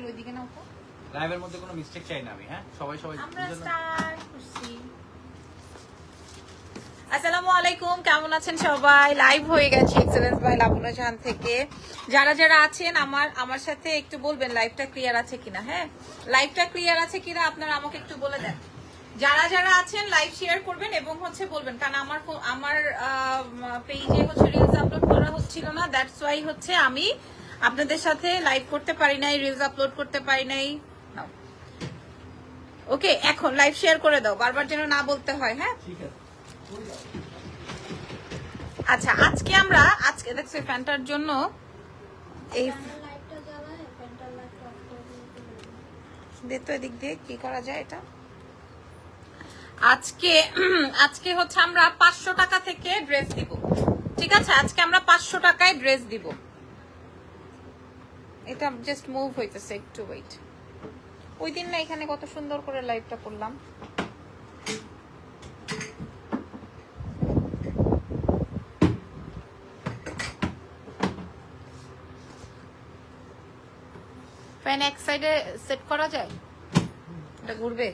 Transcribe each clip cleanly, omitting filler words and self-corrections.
ওইদিকে নাও তো। লাইভের মধ্যে কোনো মিস্টেক চাই না আমি, হ্যাঁ সবাই আমরা স্টার্ট করছি। আসসালামু আলাইকুম, কেমন আছেন সবাই? লাইভ হয়ে গেছে এক্সেলেন্স বাই লাবণ্য জাহান থেকে। যারা যারা আছেন আমার সাথে একটু বলবেন লাইভটা ক্লিয়ার আছে কিনা। হ্যাঁ, লাইভটা ক্লিয়ার আছে কিনা আপনারা আমাকে একটু বলে দেন। যারা যারা আছেন লাইভ শেয়ার করবেন এবং বলবেন, কারণ আমার পেজে রিলস আপলোড করা হচ্ছিল না, দ্যাটস ওয়াই আমি আপনাদের সাথে লাইভ করতে পারি নাই, রিলস আপলোড করতে পারি নাই। ওকে, এখন লাইভ শেয়ার করে দাও, বারবার যেন না বলতে হয়। হ্যাঁ ঠিক আছে। আচ্ছা, আজকে দেখছো ফ্যানটার জন্য এই এদিক দিয়ে কি করা যায় এটা। আজকে আমরা 500 টাকা থেকে ড্রেস দিব। ঠিক আছে, আজকে আমরা 500 টাকায় ড্রেস দিব। এটা জাস্ট মুভ হইতেছে, একটু ওয়েট। ওই দিন না এখানে কত সুন্দর করে লাইভটা করলাম। ফ্যান এক সাইডে সেট করা যায়, এটা ঘুরবে।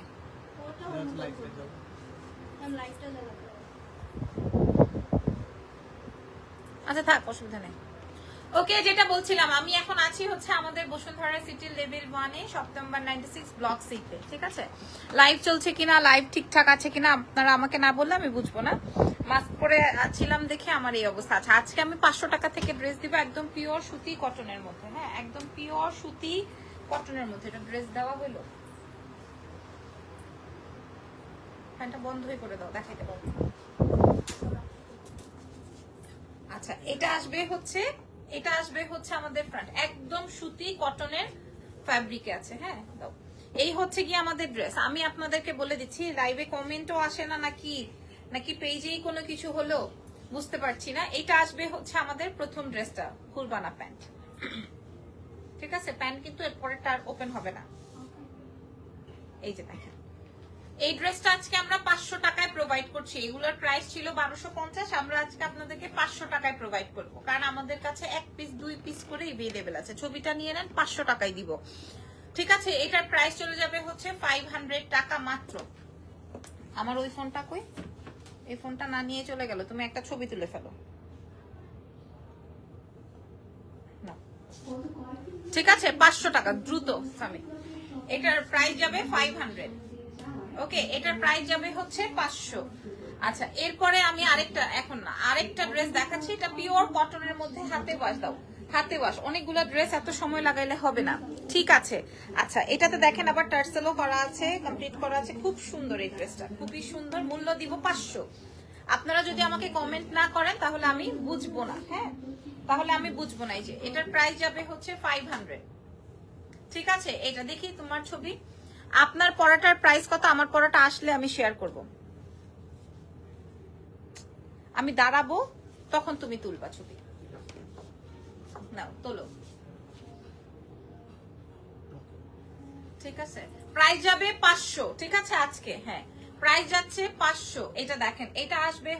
আচ্ছা থাক, অসুবিধা নেই। ওকে, যেটা বলছিলাম, আমি এখন আছি আমাদের বসুন্ধরা সিটির লেভেল 1 এ, শপ নাম্বার 96 ব্লক সি তে। ঠিক আছে, লাইভ চলছে কিনা, লাইভ ঠিকঠাক আছে কিনা আপনারা আমাকে না বললে আমি বুঝবো না। মাস্ক পরে ছিলাম দেখে আমার এই অবস্থা। আচ্ছা, আজকে আমি 500 টাকা থেকে ড্রেস দিব, একদম পিওর সুতি কটনের মধ্যে। হ্যাঁ, একদম পিওর সুতি কটনের মধ্যে এটা ড্রেস দেওয়া হলো। ফ্যানটা বন্ধই করে দাও, দেখাইতে পারবো। আচ্ছা, এটা আসবে আমাদের ফ্রন্ট, একদম সুতি কটনের ফ্যাব্রিকে আছে। হ্যাঁ দাও, এই কি আমাদের ড্রেস। আমি আপনাদেরকে বলে দিচ্ছি, লাইভে কমেন্টও আসে না নাকি পেজেই কোনো কিছু হলো বুঝতে পারছি না। এটা আসবে আমাদের প্রথম ড্রেসটা, ফুলবানা প্যান্ট। ঠিক আছে, প্যান্ট কিন্তু এরপরেরটা আর ওপেন হবে না। এই যে দেখেন, এই ড্রেসটা আজকে আমরা 500 টাকায় প্রোভাইড করছি। এগুলোর প্রাইস ছিল 1250, আমরা আজকে আপনাদেরকে 500 টাকায় প্রোভাইড করব, কারণ আমাদের কাছে 1 পিস 2 পিস করে अवेलेबल আছে। ছবিটা নিয়ে নেন, 500 টাকায় দিব। ঠিক আছে, এটার প্রাইস চলে যাবে 500 টাকা মাত্র। আমার ওই ফোনটা কই? এই ফোনটা না নিয়ে চলে গেল, তুমি একটা ছবি তুলে ফেলো না। ঠিক আছে, 500 টাকা দ্রুত সামি। এটার প্রাইস যাবে 500। ওকে, এটার প্রাইস যাবে 500। আচ্ছা, এরপরে আমি আরেকটা ড্রেস দেখাচ্ছি। এটা পিওর কটনের মধ্যে, হাতে ওয়াশ দাও, হাতে ওয়াশ। অনেকগুলো ড্রেস এত সময় লাগাইলে হবে না। ঠিক আছে, আচ্ছা এটাতে দেখেন আবার টার্সেলও করা আছে, কমপ্লিট করা আছে। খুব সুন্দর এই ড্রেসটা, খুবই সুন্দর। মূল্য দিব 500। আপনারা যদি আমাকে কমেন্ট না করেন তাহলে আমি বুঝবো না। হ্যাঁ, তাহলে আমি বুঝবো না। এই যে এটার প্রাইস যাবে 500। ঠিক আছে, এটা দেখি তোমার ছবি। আপনার পড়াটার প্রাইস কত? আমার পড়াটা আসলে আমি শেয়ার করব। আমি দাঁড়াবো, তখন তুমি তুলবা ছবি। নাও তোলো। ঠিক আছে, প্রাইস যাবে 500। ঠিক আছে, আজকে হ্যাঁ প্রাইস যাচ্ছে 500। এটা দেখেন, এটা আসবে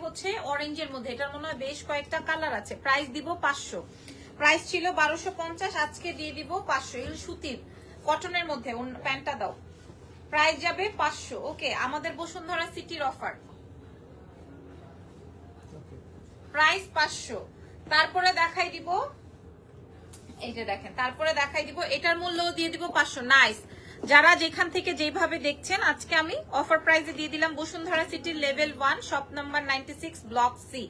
অরেঞ্জের মধ্যে। এটার মনে হয় বেশ কয়েকটা কালার আছে। প্রাইস দিব 500। প্রাইস ছিল 1250, আজকে দিয়ে দিব 500। এগুলো সুতির কটনের মধ্যে। প্যান্টটা দাও, প্রাইস যাবে 500। ওকে, আমাদের বসুন্ধরা সিটির অফার, প্রাইস 500। তারপরে দেখাই দিব, এই যে দেখেন, তারপরে দেখাই দিব এটার মূল্য দিয়ে দিব 500। নাইস। যারা যেখান থেকে যেভাবে দেখছেন, আজকে আমি অফার প্রাইসে দিয়ে দিলাম বসুন্ধরা সিটির level 1, shop number 96 block C,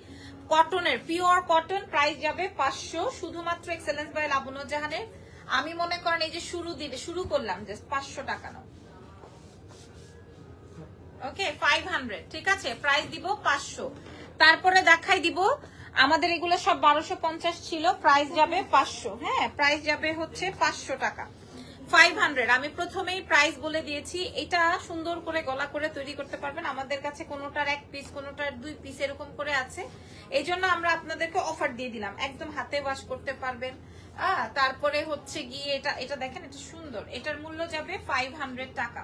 কটনের, পিওর কটন। প্রাইস যাবে 500, শুধুমাত্র এক্সেলেন্স বাই লাবণ্য জাহানের। আমি মনে করেন এই যে শুরু করলাম, জাস্ট 500 টাকা নাও। ওকে, 500। ঠিক আছে, প্রাইস দিব 500। তারপরে দেখাই দিব, আমাদের এগুলো সব 1250 ছিল, প্রাইস যাবে 500। হ্যাঁ, প্রাইস যাবে 500 টাকা, 500। আমি প্রথমেই প্রাইস বলে দিয়েছি। এটা সুন্দর করে গলা করে তৈরি করতে পারবেন। আমাদের কাছে কোনোটার 1 পিস, কোনোটার 2 পিস এরকম করে আছে। এই জন্য আমরা আপনাদেরকে অফার দিয়ে দিলাম, একদম হাতে ওয়াশ করতে পারবেন। তারপরে গিয়ে এটা দেখেন, এটা সুন্দর। এটার মূল্য যাবে 500 টাকা।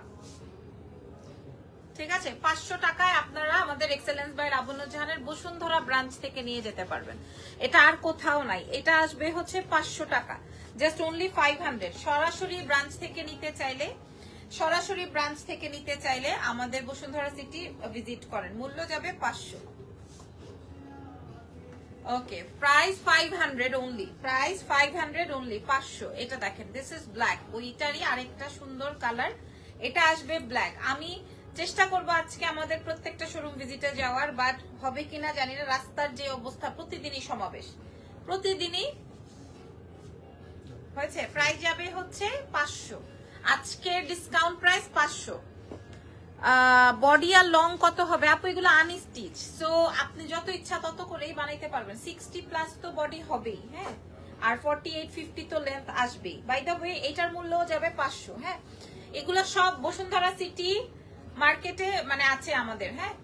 ঠিক আছে, 500 টাকায় আপনারা আমাদের এক্সেলেন্স বাই লাবণ্য জাহানের বসুন্ধরা ব্রাঞ্চ থেকে নিয়ে যেতে পারবেন। এটা আর কোথাও নাই। এটা আসবে 500 টাকা। Just only 500। সরাসরি ব্রাঞ্চ থেকে নিতে চাইলে আমাদের বসুন্ধরা সিটি ভিজিট করেন। মূল্য যাবে 500। ওকে, প্রাইস 500 অনলি, প্রাইস 500 অনলি, 500। এটা দেখেন, দিস ইজ ব্ল্যাক, ওইটারই আরেকটা সুন্দর কালার। এটা আসবে ব্ল্যাক। আমি চেষ্টা করব আজকে আমাদের প্রত্যেকটা শোরুম ভিজিটে যাওয়ার, বাট হবে কিনা জানি না। রাস্তার যে অবস্থা, প্রতিদিনই সমাবেশ, প্রতিদিনই হয়েছে। প্রাইস যাবে হচ্ছে 500, আজকে ডিসকাউন্ট প্রাইস 500। বডি আর লং কত হবে আপু? এগুলো আনস্টিচ, সো আপনি যত ইচ্ছা তত করেই বানাইতে পারবেন। 60 প্লাস তো বডি হবেই, হ্যাঁ, আর 48 50 তো লেন্থ আসবেই। বাই দ্য ওয়ে এটার মূল্যও যাবে 500। হ্যাঁ, এগুলো সব বসুন্ধরা সিটি মার্কেটে মানে আছে আমাদের। হ্যাঁ,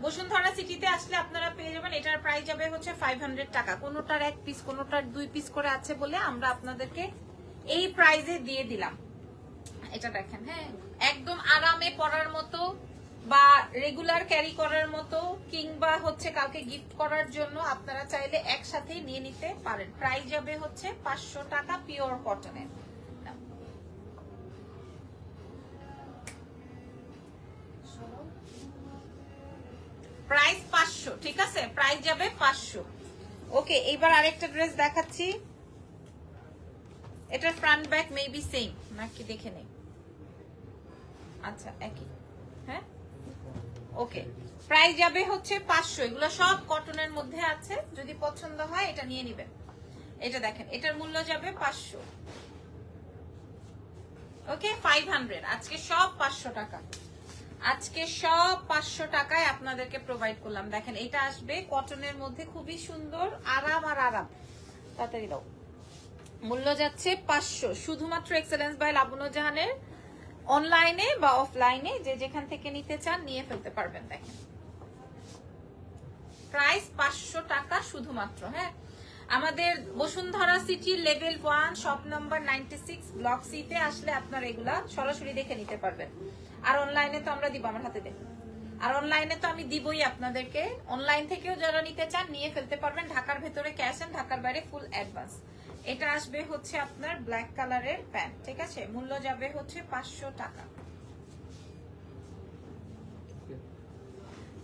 বসুন্ধরা সিটিতে আসলে আপনারা পেয়ে যাবেন। এটার প্রাইস যাবে হচ্ছে 500 টাকা। কোনোটার 1 পিস, কোনোটার 2 পিস করে আছে বলে আমরা আপনাদেরকে এই প্রাইসে দিয়ে দিলাম। এটা দেখেন, হ্যাঁ, একদম আরামে পরার মতো বা রেগুলার ক্যারি করার মতো, কিংবা হচ্ছে কাউকে গিফট করার জন্য আপনারা চাইলে একসাথেই নিয়ে নিতে পারেন। প্রাইস যাবে হচ্ছে 500 টাকা, পিওর কটনের। প্রাইস 500, ঠিক আছে, প্রাইস যাবে 500। ওকে, এবার আরেকটা ড্রেস দেখাচ্ছি। এটার ফ্রন্ট ব্যাক মেবি সেম নাকি দেখে নেই। আচ্ছা, একই। হ্যাঁ, ওকে, প্রাইস যাবে হচ্ছে 500। এগুলো সব কটনের মধ্যে আছে, যদি পছন্দ হয় এটা নিয়ে নেবেন। এটা দেখেন, এটার মূল্য যাবে 500। ওকে, 500। আজকে সব 500 টাকা, আজকে সব 500 টাকায় আপনাদেরকে প্রোভাইড করলাম। দেখেন, এটা আসবে কটনের মধ্যে, খুবই সুন্দর, আরাম আর আরাম। তাড়াতাড়ি দাও। মূল্য যাচ্ছে 500, শুধুমাত্র এক্সেলেন্স বাই লাবণ্য জাহানের অনলাইনে বা অফলাইনে যে যেখান থেকে নিতে চান নিয়ে ফেলতে পারবেন। দেখেন, প্রাইস 500 টাকা শুধুমাত্র। হ্যাঁ, আমাদের Bashundhara city level 1 shop number 96 block C তে আসলে আপনারা এগুলা সরাসরি দেখে নিতে পারবেন। আর অনলাইনে তো আমরা দিব, আমার হাতে দেন। আর অনলাইনে তো আমি দিবই আপনাদেরকে। অনলাইন থেকেও যারা নিতে চান নিয়ে ফেলতে পারবেন। ঢাকার ভেতরে ক্যাশ এন্ড, ঢাকার বাইরে ফুল অ্যাডভান্স। এটা আসবে হচ্ছে আপনার ব্ল্যাক কালারের প্যান্ট, ঠিক আছে। মূল্য যাবে হচ্ছে 500 টাকা,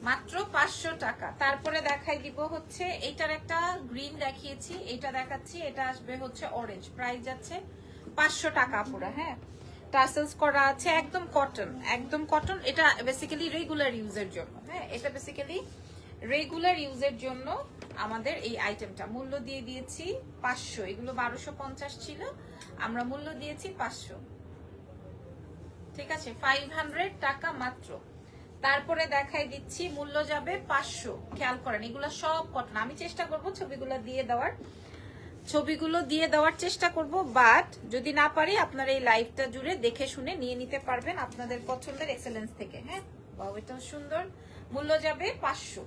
মাত্র 500 টাকা। তারপরে দেখাই দিব হচ্ছে এইটার একটা গ্রিন দেখিয়েছি, এটা দেখাচ্ছি। এটা আসবে হচ্ছে অরেঞ্জ, প্রাইস যাচ্ছে 500 টাকা পুরো। হ্যাঁ, টাসেলস করা আছে, একদম কটন, একদম কটন। এটা বেসিক্যালি রেগুলার ইউজের জন্য। হ্যাঁ, এটা বেসিক্যালি রেগুলার ইউজের জন্য আমাদের এই আইটেমটা। মূল্য দিয়ে দিয়েছি 500। এগুলো 1250 ছিল, আমরা মূল্য দিয়েছি 500, ঠিক আছে, 500 টাকা মাত্র। তারপরে দেখাই দিচ্ছি, মূল্য যাবে 500। খেয়াল করেন, এগুলো সব কটন। আমি চেষ্টা করব ছবিগুলো দিয়ে দেওয়ার চেষ্টা করব, বাট যদি না পারি আপনারা এই লাইভটা জুড়ে দেখে শুনে নিয়ে নিতে পারবেন আপনাদের পছন্দের এক্সেলেন্স থেকে। হ্যাঁ, বাহ, এটা সুন্দর। মূল্য যাবে 500,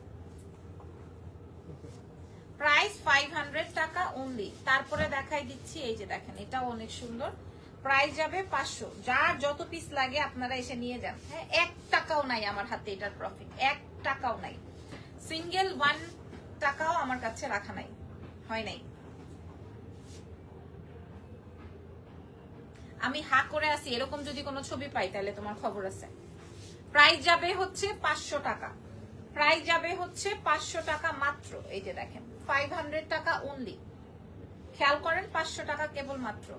প্রাইস 500 টাকা অনলি। তারপরে দেখাই দিচ্ছি, এই যে দেখেন, এটাও অনেক সুন্দর, প্রাইস যাবে 500। যার যত পিস লাগে আপনারা এসে নিয়ে যান। হ্যাঁ, 1 টাকাও নাই আমার হাতে এটার প্রফিট, 1 টাকাও নাই, সিঙ্গেল 1 টাকাও আমার কাছে রাখা নাই, হয় নাই। আমি হা করে আসি, এরকম যদি কোনো ছবি পাই তাহলে তোমার খবর আছে। প্রাইস যাবে হচ্ছে 500 টাকা, প্রাইস যাবে হচ্ছে 500 টাকা মাত্র। এই যে দেখেন, 500 টাকা অনলি। খেয়াল করেন, 500 টাকা কেবল মাত্র।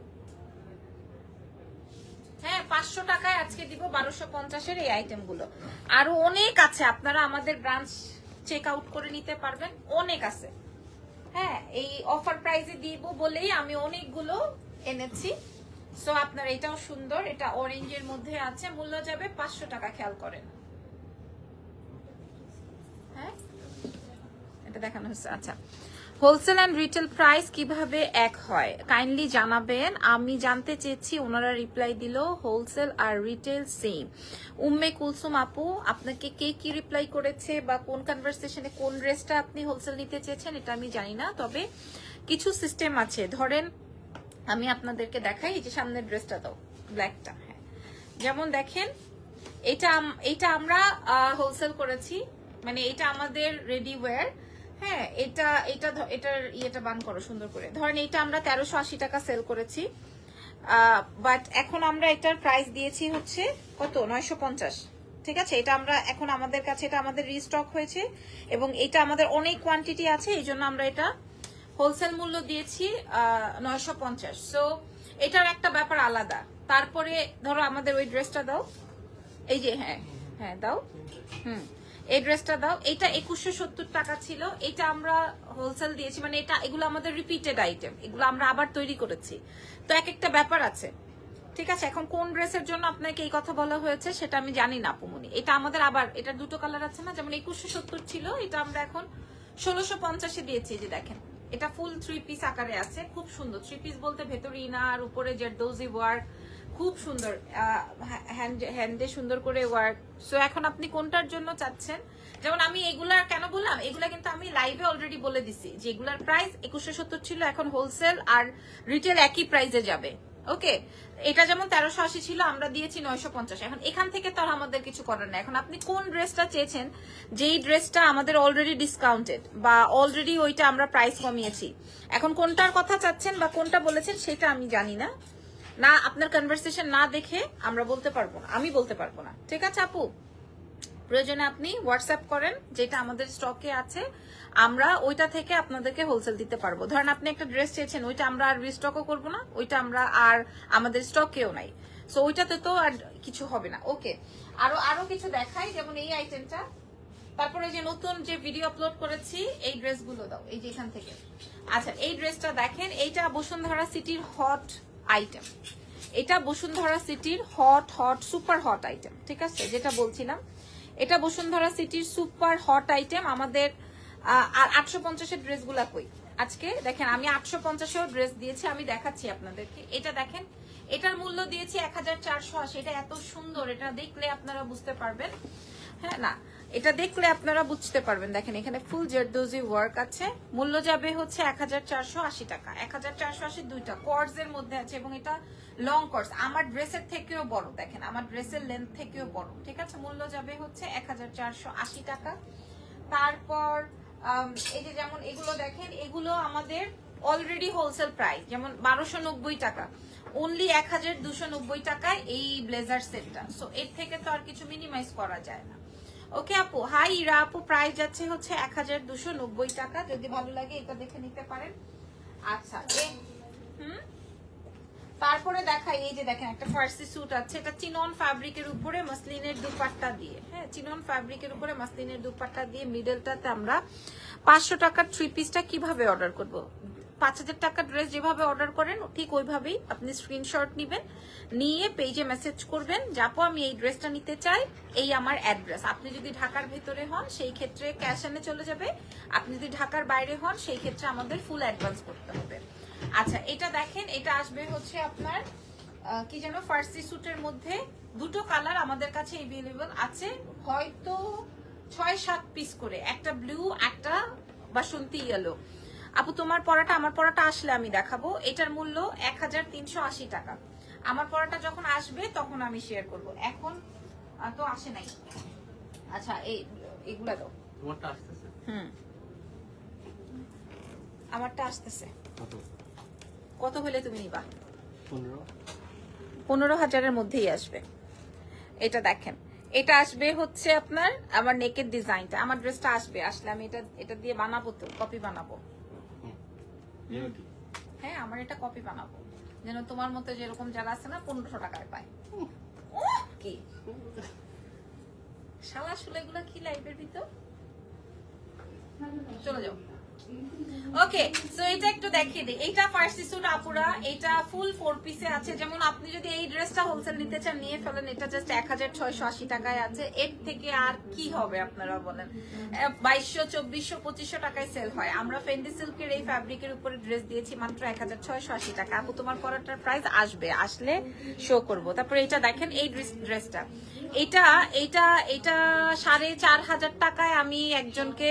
হ্যাঁ, 500 টাকায় আজকে দিব 1250 এর এই আইটেম গুলো। আরো অনেক আছে, আপনারা আমাদের ব্রাঞ্চ চেক আউট করে নিতে পারবেন, অনেক আছে। হ্যাঁ, এই অফার প্রাইসে দিব বলেই আমি অনেকগুলো এনেছি। সো আপনার এটাও সুন্দর, এটা অরেঞ্জের মধ্যে আছে, মূল্য যাবে 500 টাকা। খেয়াল করেন, হ্যাঁ, এটা দেখানো হচ্ছে। আচ্ছা, হোলসেল এন্ড রিটেল প্রাইস কিভাবে এক হয় কাইন্ডলি জানাবেন। আমি জানতে চেয়েছি, ওনারা রিপ্লাই দিল হোলসেল আর রিটেল সেম। উম্মে কুলসুম আপু, আপনাকে কে কি রিপ্লাই করেছে বা কোন কনভারসেশনে কোন ড্রেসটা আপনি হোলসেল নিতে চেয়েছেন এটা আমি জানি না, তবে কিছু সিস্টেম আছে। ধরেন আমি আপনাদেরকে দেখাই, এই যে সামনের ড্রেসটা দাও, ব্ল্যাকটা। হ্যাঁ, যেমন দেখেন, এটা আমরা হোলসেল করেছি, মানে এটা আমাদের রেডি ওয়্যার। হ্যাঁ এটার ইয়েটা বান করো সুন্দর করে। ধরেন এটা আমরা 1380 টাকা সেল করেছি, বাট এখন আমরা এটার প্রাইস দিয়েছি হচ্ছে কত, 950। ঠিক আছে, এটা আমরা এখন আমাদের কাছে এটা আমাদের রিস্টক হয়েছে এবং এটা আমাদের অনেক কোয়ান্টিটি আছে, এই জন্য আমরা এটা হোলসেল মূল্য দিয়েছি 950। সো এটার একটা ব্যাপার আলাদা। তারপরে ধরো আমাদের ওই ড্রেসটা দাও, এই যে হ্যাঁ হ্যাঁ দাও, এই ড্রেসটা দাও। এটা 2170 টাকা ছিল, এটা আমরা হোলসেল দিয়েছি, মানে এটা এগুলো আমাদের রিপিটেড আইটেম, এগুলো আমরা আবার তৈরি করেছি। তো এক একটা ব্যাপার আছে, ঠিক আছে। এখন কোন ড্রেসের জন্য আপনাকে এই কথা বলা হয়েছে সেটা আমি জানি না আপুমনি। এটা আমাদের আবার এটা দুটো কালার আছে না, যেমন 2170 ছিল, এটা আমরা এখন 1650-এ দিয়েছি। যে দেখেন এটা ফুল 3 পিস আকারে আছে, খুব সুন্দর 3 পিস বলতে ভেতরে ইনার উপরে জেরদৌজি ওয়ার্ক, খুব সুন্দর হ্যান্ডে সুন্দর করে ওয়ার্ক। সো এখন আপনি কোনটার জন্য চাচ্ছেন? যেমন আমি এগুলার কেন বললাম, এগুলা কিন্তু আমি লাইভে অলরেডি বলে দিছি যে এগুলার প্রাইস 2170 ছিল, এখন হোলসেল আর রিটেল একই প্রাইসে যাবে। ওকে, এটা যেমন 1380 ছিল, আমরা দিয়েছি 950। এখন এখান থেকে তো আর আমাদের কিছু করার নেই। এখন আপনি কোন ড্রেসটা চেয়েছেন, যেই ড্রেসটা আমাদের অলরেডি ডিসকাউন্টেড বা অলরেডি ওইটা আমরা প্রাইস কমিয়েছি, এখন কোনটার কথা চাচ্ছেন বা কোনটা বলেছেন সেটা আমি জানি না। না আপনার কনভারসেশন না দেখে আমরা বলতে পারবো না, আমি বলতে পারবো না। ঠিক আছে আপু, প্রয়োজনে আপনি হোয়াটসঅ্যাপ করেন, যেটা আমাদের স্টকে আছে আমরা ওইটা থেকে আপনাদেরকে হোলসেল দিতে পারবো। ধরেন আপনি একটা ড্রেস চেয়েছেন, ওইটা আমরা আর রিস্টকও করবো না, ওইটা আমরা আর আমাদের স্টকেও নাই, সো ওইটাতে তো আর কিছু হবে না। ওকে, আরো কিছু দেখাই, যেমন এই আইটেমটা, তারপরে যে নতুন যে ভিডিও আপলোড করেছি এই ড্রেসগুলো দাও, এই যে এখান থেকে। আচ্ছা এই ড্রেসটা দেখেন, এইটা বসুন্ধরা সিটির হট আইটেম, এটা বসুন্ধরা সিটির হট সুপার হট আইটেম। ঠিক আছে, যেটা বলছিলাম এটা বসুন্ধরা সিটির সুপার হট আইটেম। আমাদের আর 850-এর ড্রেসগুলা কই আজকে দেখেন, আমি 850-এও ড্রেস দিয়েছি, আমি দেখাচ্ছি আপনাদেরকে। এটা দেখেন, এটার মূল্য দিয়েছি 1480। এটা এত সুন্দর, এটা দেখলে আপনারা বুঝতে পারবেন। হ্যাঁ না, এটা দেখলে আপনারা বুঝতে পারবেন। দেখেন এখানে ফুল জেরদৌজি ওয়ার্ক আছে, মূল্য যাবে হচ্ছে 1480 টাকা। 1480 দুইটা কর্ডস এর মধ্যে আছে এবং এটা লং কর্ডস, আমার ড্রেসের থেকেও বড়। দেখেন আমার ড্রেসের লেন্থ থেকেও বড়। ঠিক আছে, মূল্য যাবে হচ্ছে 1480 টাকা। তারপর এই যে যেমন এগুলো দেখেন, এগুলো আমাদের অলরেডি হোলসেল প্রাইস, যেমন 1290 টাকা, অনলি 1290 টাকায় এই ব্লেজার সেটটা। সো এর থেকে তো আর কিছু মিনিমাইজ করা যায় না। ওকে আপু, হাই ইরা আপু, প্রাইস যাচ্ছে হচ্ছে 1290 টাকা। যদি ভালো লাগে এটা দেখে নিতে পারেন। আচ্ছা তারপরে দেখাই, এই যে দেখেন একটা ফার্সি স্যুট আছে, এটা চিনন ফ্যাব্রিকের উপরে মাসলিনের দুপাট্টা দিয়ে। হ্যাঁ, চিনন ফ্যাব্রিকের উপরে মাসলিনের দুপাট্টা দিয়ে, মিডলটাতে আমরা 500 টাকার 3 পিসটা কিভাবে অর্ডার করব? 5000 টাকার ড্রেস যেভাবে অর্ডার করেন ঠিক ওইভাবেই আপনি স্ক্রিনশট নেবেন, নিয়ে পেজে মেসেজ করবেন যে আপু আমি এই ড্রেসটা নিতে চাই, এই আমার অ্যাড্রেস। আপনি যদি ঢাকার ভেতরে হন সেই ক্ষেত্রে ক্যাশ এনে চলে যাবে, আপনি যদি ঢাকার বাইরে হন সেই ক্ষেত্রে আমাদের ফুল অ্যাডভান্স করতে হবে। আচ্ছা এটা দেখেন, এটা আসবে হচ্ছে আপনার কি যেন ফার্সি স্যুটের মধ্যে দুটো কালার আমাদের কাছে अवेलेबल আছে, হয়তো 6-7 পিস করে, একটা ব্লু একটা বাসন্তী ইয়েলো। আপু তোমার পরাটা আমার পরাটা আসলে আমি দেখাবো। এটার মূল্য 1380 টাকা। আমার পরাটা যখন আসবে তখন আমি শেয়ার করব, এখন তো আসে নাই। আচ্ছা এইগুলা দাও, তোমারটা আসতেছে। আমারটা আসতেছে। কত হলে তুমি নিবা? 15,000-এর মধ্যেই আসবে। এটা দেখেন, এটা আসবে হচ্ছে আপনার আমার নেকের ডিজাইনটা, আমার ড্রেসটা আসবে, আসলে আমি এটা দিয়ে বানাবো, তো কপি বানাবো। হ্যাঁ আমার এটা কপি বানাবো, যেন তোমার মতো যেরকম যারা আছে না 1500 টাকায় পায়। কি শালা শুলে এগুলা কি লাইভের ভিতর? চলে যাও। ওকে, সো এটা একটু দেখিয়ে দিই। এইটা ফার্সি স্যুট আপুরা, এটা ফুল 4 পিসে আছে। যেমন আপনি যদি এই ড্রেসটা হোলসেল নিতে চান নিয়ে ফেলেন, এটা জাস্ট 1680 টাকায় আছে। এর থেকে আর কি হবে আপনারা বলেন? 2200, 2400, 2500 টাকায় সেল হয়। আমরা ফেন্ডি সিল্কের এই ফ্যাব্রিকের উপরে ড্রেস দিয়েছি মাত্র 1680 টাকা। আপু তোমার পরাটার প্রাইস আসবে, আসলে শো করব। তারপরে এটা দেখেন, এই ড্রেসটা এটা এটা এটা 4,500 টাকায় আমি একজনকে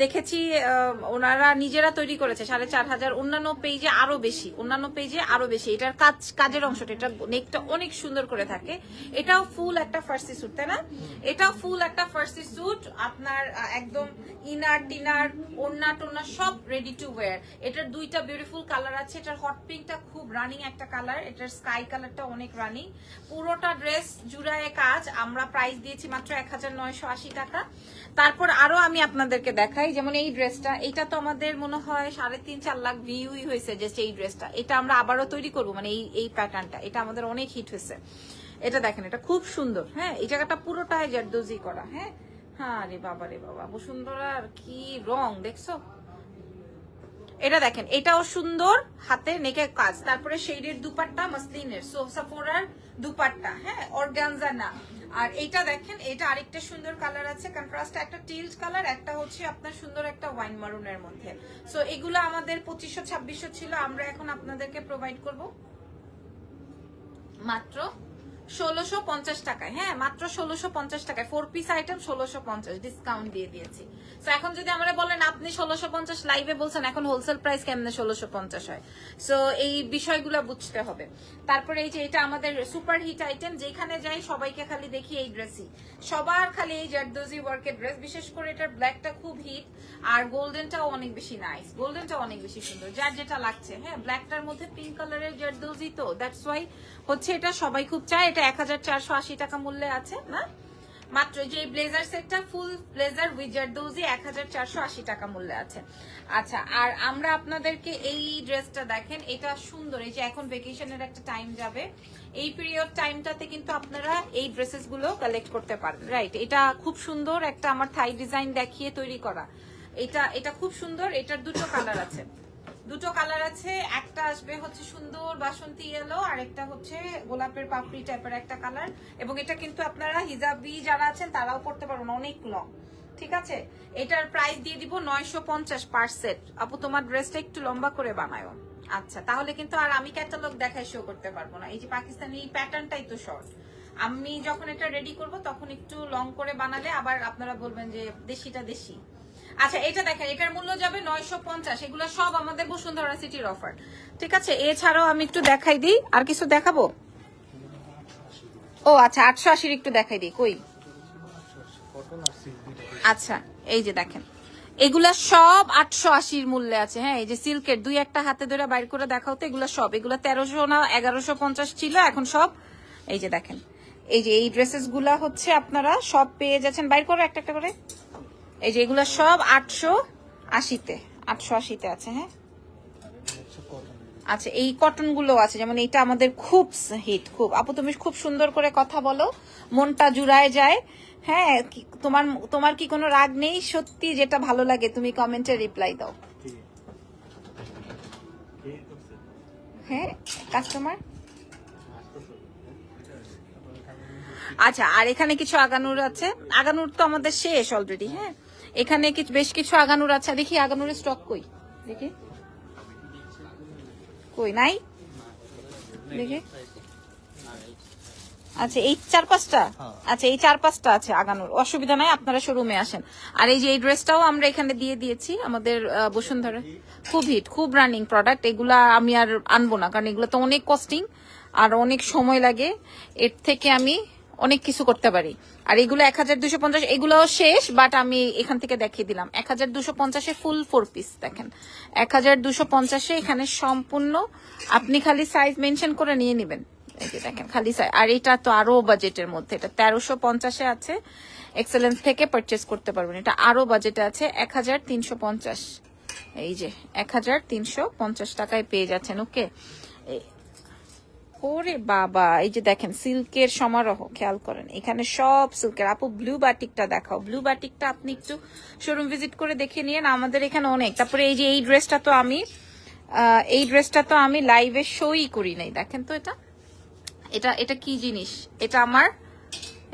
দেখেছি, ওনারা নিজেরা তৈরি করেছে 4,500। অন্যান্য পেজে আরো বেশি। এটার কাজের অংশটা, এটা নেকটা অনেক সুন্দর করে থাকে। এটাও ফুল একটা ফার্সি স্যুট, তাই না? এটাও ফুল একটা ফার্সি স্যুট, আপনার একদম ইনার টিনার ওড়না টোনা সব রেডি টু ওয়্যার। এটার দুইটা বিউটিফুল কালার আছে। এটার হট পিঙ্কটা খুব রানিং একটা কালার, এটার স্কাই কালারটা অনেক রানিং। পুরোটা ড্রেস জুড়ায় কাজ। আমরা প্রাইস দিয়েছি মাত্র 1,980 টাকা। তারপর আরো আমি আপনাদেরকে দেখাই, যেমন এই ড্রেসটা, এটা তো আমাদের মনে হয় 3.5-4 লাখ ভিউই হয়েছে জাস্ট এই ড্রেসটা। এটা আমরা আবারও তৈরি করবো, মানে এই প্যাটার্নটা, এটা আমাদের অনেক হিট হয়েছে। এটা দেখেন, এটা খুব সুন্দর। হ্যাঁ, এই জায়গাটা পুরোটাই জারদোজি করা। হ্যাঁ হ্যাঁ, রে বাবা বসুন্ধরার কি রং দেখছো? এটা দেখেন, এটাও সুন্দর, হাতে নেকে কাজ। তারপরে শেডের দুপাট্টা মসলিনের, সাফোরার দুপাট্টা, হ্যাঁ, অর্গানজা না। আর এটা দেখেন, এটা আরেকটা সুন্দর কালার আছে, কন্ট্রাস্ট, একটা টিল্ট কালার, একটা হচ্ছে আপনার সুন্দর একটা ওয়াইন মারুনের মধ্যে। সো এগুলো আমাদের 2500-2600 ছিল, আমরা এখন আপনাদেরকে প্রোভাইড করব মাত্র 1650 টাকায়। হ্যাঁ, মাত্র 1650 টাকায় 4 পিস আইটেম 1650 ডিসকাউন্ট দিয়ে দিয়েছি। সো এখন যদি আমরা বলেন আপনি 1650 লাইভে বলছেন, এখন হোলসেল প্রাইস কেমনে 1650 হয়? সো এই বিষয়গুলো বুঝতে হবে। তারপরে এই যে এটা আমাদের সুপার হিট আইটেম, যেখানে যাই সবাইকে খালি দেখি এই ড্রেসই, সবার খালি এই জারদোজি ওয়ার্কের ড্রেস। বিশেষ করে এটার ব্ল্যাকটা খুব হিট, আর গোল্ডেনটাও অনেক বেশি নাইস, গোল্ডেনটাও অনেক বেশি সুন্দর, যার যেটা লাগছে। হ্যাঁ, ব্ল্যাকটার মধ্যে পিঙ্ক কালারের জারদোজি, তো দ্যাটস ওয়াই হচ্ছে এটা সবাই খুব চায়। এটা 1,480 টাকা মূল্যে আছে না, মাত্র যে ব্লেজার সেটটা ফুল ব্লেজার উইথ জারদোজি 1,480 টাকা মূল্যে আছে। আচ্ছা, আর আমরা আপনাদেরকে এই ড্রেসটা দেখেন, এটা সুন্দর। এই যে এখন ভেকেশনের একটা টাইম যাবে, এই পিরিয়ড টাইমটাতে কিন্তু আপনারা এই ড্রেসেস গুলো কালেক্ট করতে পারেন, রাইট? এটা খুব সুন্দর একটা আমার থাই ডিজাইন দেখিয়ে তৈরি করা। এটা খুব সুন্দর। এটার দুটো কালার আছে, একটা আসবে হচ্ছে সুন্দর বাসন্তী ইয়েলো, আর একটা হচ্ছে গোলাপের পাপড়ি টাইপের একটা কালার। এবং এটা কিন্তু আপনারা হিজাবি যারা আছেন তারাও পড়তে পারবেন, অনেক লং, ঠিক আছে? এটার প্রাইস দিয়ে দিব 950 পার সেট। আপু তোমার ড্রেসটা একটু লম্বা করে বানায়ো। আচ্ছা, তাহলে কিন্তু আর আমি ক্যাটালগ দেখায় শো করতে পারবো না। এই যে পাকিস্তানি প্যাটার্নটাই তো শর্ট, আমি যখন এটা রেডি করব তখন একটু লং করে বানালে আবার আপনারা বলবেন যে দেশিটা দেশি। আচ্ছা, এটা দেখেন, এটার মূল্য যাবে 950। এগুলো সব আমাদের বসুন্ধরা সিটির অফার, ঠিক আছে? এছাড়াও আমি একটু দেখাই দিই, আর কিছু দেখাবো? ও আচ্ছা, 880 একটু দেখাই দিই, কই? আচ্ছা, এই যে দেখেন, এগুলা সব 880 মূল্যে আছে। হ্যাঁ, এই যে সিল্কের দুই একটা হাতে ধরে বাইর করে দেখাও তো, এগুলা সব, এগুলা 1300 না 1150 ছিল, এখন সব এই যে দেখেন, এই যে এই ড্রেসেস গুলা হচ্ছে আপনারা সব পেয়ে যাচ্ছেন। বাইর করো একটা একটা করে। এই যে এগুলা সব 880-তে আছে। হ্যাঁ, আচ্ছা, এই কটন গুলো আছে, যেমন এইটা আমাদের খুব হিট, খুব। আপু তুমি খুব সুন্দর করে কথা বলো, মনটা জুড়ায় যায়। হ্যাঁ, তোমার কি কোনো রাগ নেই? সত্যি যেটা ভালো লাগে তুমি কমেন্টে রিপ্লাই দাও। হ্যাঁ, কাস্টমার। আচ্ছা, আর এখানে কিছু আগানুর আছে, আগানুর তো আমাদের শেষ অলরেডি। হ্যাঁ, এখানে বেশ কিছু আগানুর আছে। দেখি আগানুরের স্টক কই, দেখি কই, নাই দেখি। আচ্ছা, এই 4-5টা, আচ্ছা এই 4-5টা আছে আগানোর, অসুবিধা নাই, আপনারা শোরুমে আসেন। আর এই যে এই ড্রেসটাও আমরা এখানে দিয়ে দিয়েছি, আমাদের বসুন্ধরা খুব হিট, খুব রানিং প্রোডাক্ট। এগুলা আমি আর আনবো না, কারণ এগুলো তো অনেক কস্টিং আর অনেক সময় লাগে, এর থেকে আমি অনেক কিছু করতে পারি। আর এগুলো 1250, এগুলোও শেষ, বাট আমি এখান থেকে দেখিয়ে দিলাম। 1250-এ ফুল 4 পিস দেখেন, 1250-এ এখানে সম্পূর্ণ আপনি খালি সাইজ মেনশন করে নিয়ে নেবেন। এই যে দেখেন খালি সাইজ। আর এটা তো আরো বাজেটের মধ্যে, এটা 1350-এ আছে, এক্সেলেন্স থেকে পারচেজ করতে পারবেন। এটা আরো বাজেটে আছে 1350, এই যে 1350 টাকায় পেয়ে যাচ্ছেন। ওকে, ওরে বাবা, এই যে দেখেন সিল্কের সমারোহ, খেয়াল করেন এখানে সব সিল্কের। আপু ব্লু বাটিকটা দেখাও, ব্লু বাটিকটা আপনি একটু শোরুম ভিজিট করে দেখে নিন, আমাদের এখানে অনেক। তারপরে এই যে এই ড্রেসটা তো আমি লাইভে শোই করি নাই, দেখেন তো এটা কি জিনিস, এটা আমার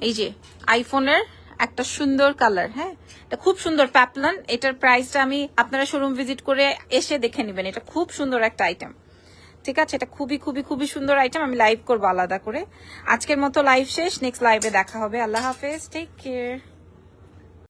এই যে আইফোনের একটা সুন্দর কালার। হ্যাঁ, এটা খুব সুন্দর প্যাপলন। এটার প্রাইসটা আমি আপনারা শোরুম ভিজিট করে এসে দেখে নেবেন, এটা খুব সুন্দর একটা আইটেম, ঠিক আছে, এটা খুবই খুবই খুবই সুন্দর আইটেম। আমি লাইভ করবো আলাদা করে। আজকের মতো লাইভ শেষ, নেক্সট লাইভে দেখা হবে। আল্লাহ হাফেজ, টেক কেয়ার।